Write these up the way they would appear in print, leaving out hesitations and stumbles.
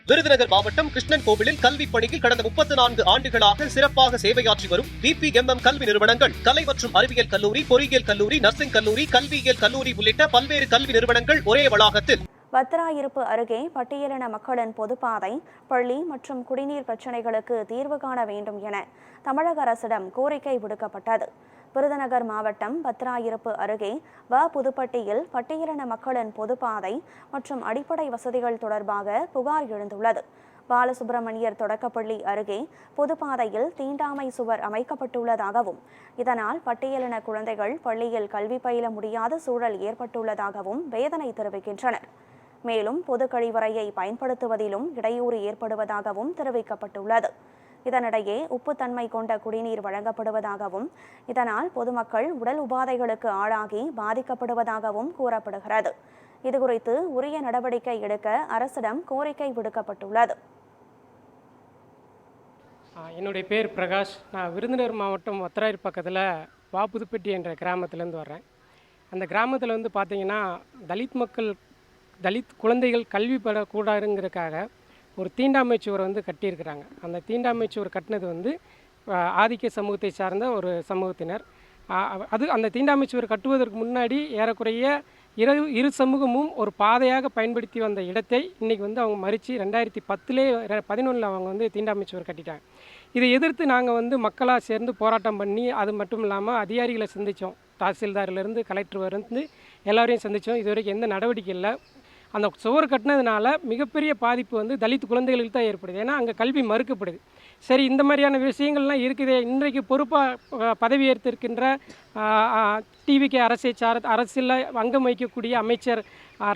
விருதுநகர் மாவட்டம் கிருஷ்ணன் கோவிலில் கல்வி பணியில் கடந்த 34 ஆண்டுகளாக சிறப்பாக சேவையாற்றி வரும் VPMM கல்வி நிறுவனங்கள், கலை மற்றும் அறிவியல் கல்லூரி, பொறியியல் கல்லூரி, நர்சிங் கல்லூரி, கல்வியியல் கல்லூரி உள்ளிட்ட பல்வேறு கல்வி நிறுவனங்கள் ஒரே வளாகத்தில். வத்திராயிருப்பு அருகே பட்டியலின மக்களின் பொதுப்பாதை, பள்ளி மற்றும் குடிநீர் பிரச்சினைகளுக்கு தீர்வு காண வேண்டும் என தமிழக அரசிடம் கோரிக்கை விடுக்கப்பட்டது. விருதுநகர் மாவட்டம் வத்திராயிருப்பு அருகே புதுப்பட்டியில் பட்டியலின மக்களின் பொதுப்பாதை மற்றும் அடிப்படை வசதிகள் தொடர்பாக புகார் எழுந்துள்ளது. பாலசுப்பிரமணியர் தொடக்கப்பள்ளி அருகே பொதுப்பாதையில் தீண்டாமை சுவர் அமைக்கப்பட்டுள்ளதாகவும், இதனால் பட்டியலின குழந்தைகள் பள்ளியில் கல்வி பயில முடியாத சூழல் ஏற்பட்டுள்ளதாகவும் வேதனை தெரிவிக்கின்றனர். மேலும் பொது கழிவறையை பயன்படுத்துவதிலும் இடையூறு ஏற்படுவதாகவும் தெரிவிக்கப்பட்டுள்ளது. இதனிடையே உப்புத்தன்மை கொண்ட குடிநீர் வழங்கப்படுவதாகவும், இதனால் பொதுமக்கள் உடல் உபாதைகளுக்கு ஆளாகி பாதிக்கப்படுவதாகவும் கூறப்படுகிறது. இதுகுறித்து உரிய நடவடிக்கை எடுக்க அரசிடம் கோரிக்கை விடுக்கப்பட்டுள்ளது. என்னுடைய பேர் பிரகாஷ். நான் விருதுநகர் மாவட்டம் வத்திராயிருப்பு பக்கத்தில் புதுப்பட்டி என்ற கிராமத்திலேருந்து வர்றேன். அந்த கிராமத்தில் வந்து பார்த்திங்கன்னா தலித் குழந்தைகள் கல்வி பெறக்கூடாதுங்கிறதுக்காக ஒரு தீண்டாமை சுவர் வந்து கட்டியிருக்கிறாங்க. அந்த தீண்டாமை சுவர் கட்டினது வந்து ஆதிக்க சமூகத்தை சார்ந்த ஒரு சமூகத்தினர். அந்த தீண்டாமை சுவர் கட்டுவதற்கு முன்னாடி ஏறக்குறைய இரு சமூகமும் ஒரு பாதையாக பயன்படுத்தி வந்த இடத்தை இன்றைக்கி வந்து அவங்க மறித்து 2011 அவங்க வந்து தீண்டாமை சுவர் கட்டிட்டாங்க. இதை எதிர்த்து நாங்கள் வந்து மக்களாக சேர்ந்து போராட்டம் பண்ணி, அது மட்டும் இல்லாமல் அதிகாரிகளை சந்தித்தோம். தாசில்தாரிலிருந்து கலெக்டர் வந்து எல்லோரையும் சந்தித்தோம். இது வரைக்கும் எந்த நடவடிக்கை இல்லை. அந்த சுவர் கட்டினதுனால மிகப்பெரிய பாதிப்பு வந்து தலித் குழந்தைகளுக்கு தான் ஏற்படுது. ஏன்னா அங்கே கல்வி மறுக்கப்படுது. சரி, இந்த மாதிரியான விஷயங்கள்லாம் இருக்குதே. இன்றைக்கு பொறுப்பாக பதவி ஏற்றிருக்கின்ற டிவிகே அரசியலில் அங்கம் வகிக்கக்கூடிய அமைச்சர்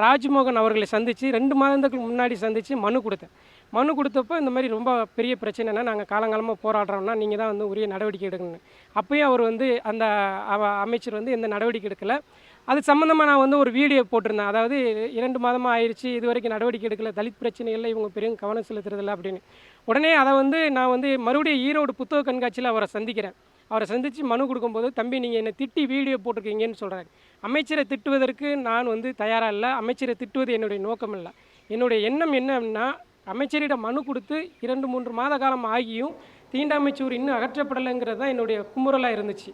ராஜ்மோகன் அவர்களை சந்தித்து 2 மாதங்களுக்கு முன்னாடி சந்தித்து மனு கொடுத்தப்போ இந்த மாதிரி ரொம்ப பெரிய பிரச்சனைனா நாங்கள் காலங்காலமாக போராடுறோம்னா நீங்கள் தான் வந்து உரிய நடவடிக்கை எடுக்கணும். அப்பயும் அவர் வந்து அந்த அமைச்சர் வந்து எந்த நடவடிக்கை எடுக்கலை. அது சம்மந்தமாக நான் வந்து ஒரு வீடியோ போட்டிருந்தேன். அதாவது 2 மாதமாக ஆயிடுச்சு, இது வரைக்கும் நடவடிக்கை எடுக்கலை, தலித் பிரச்சனைகளில் இவங்க பெரிய கவனம் செலுத்துறதில்லை அப்படின்னு. உடனே அதை வந்து நான் வந்து மறுபடியும் ஈரோடு புத்தக கண்காட்சியில் அவரை சந்திக்கிறேன். அவரை சந்தித்து மனு கொடுக்கும்போது, தம்பி நீங்கள் என்னை திட்டி வீடியோ போட்டிருக்கீங்கன்னு சொல்கிறாரு. அமைச்சரை திட்டுவதற்கு நான் வந்து தயாராக இல்லை. அமைச்சரை திட்டுவது என்னுடைய நோக்கம் இல்லை. என்னுடைய எண்ணம் என்னன்னா, அமைச்சரிடம் மனு கொடுத்து 2-3 மாத காலம் ஆகியும் தீண்டாமை சுவர் இன்னும் அகற்றப்படலைங்கிறது தான் என்னுடைய குமுறலாக இருந்துச்சு.